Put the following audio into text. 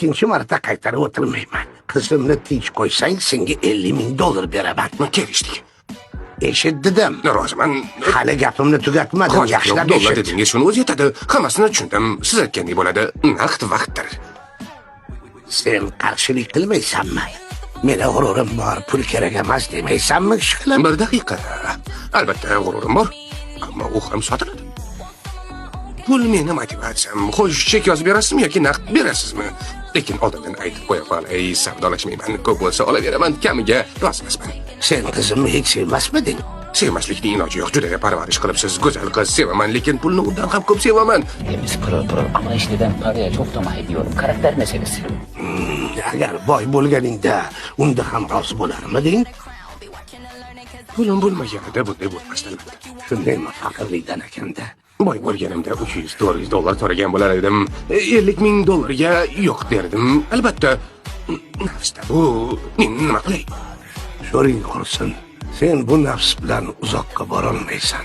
ikkinchi marta qaytarib o'tirmayman. Qizimni tinch qo'ysang, senga $50,000 beraman. Kelishdik. Eshitdim. Roziman. Hali gapimni tugatmadim. Yaxshilab dollar eshit. dedingiz, shuni o'zi yetadi. Hammasini tushundim. Siz aytgandek bo'ladi. Naqd vaqtdir. Sen qarshilik qilmaysanmi? Meni g'ururim bor, pul kerak emas demaysanmi, ishqilib? Bir daqiqa. Albatta g'ururim bor, ammo u ham sotiladi. Pul meni motivatsiyam. Xo'sh, chek yozib berasizmi yoki naqd berasizmi? Lekin oldindan aytib qo'ya qolay, savdolashmayman. Ko'p bo'lsa olaveraman, kamiga rozimasman. Sen qizimni hech sevmasmiding? Sevmaslikning iloji yo'q. Juda parvarish qilibsiz. Go'zal qiz sevaman, lekin pulni undan ham ko'p sevaman. Biz pırıl ama işleden paraya çok tamah ediyorum. Karakter meselesi. Agar boy bo'lganingda, unda ham rozi bo'larmiding? Pulim bo'lmaganida bunday bo'lmasdi albatta. Shundaymi, faqirlikdan ekanda? Boy bo'lganimda 300-400 dollar so'ragan bo'lar edim. $50,000 yo'q derdim. Albatta, nafsda bu nima qilay? Sho'ring qursin. Sen bu nafs bilan uzoqqa bora olmaysan.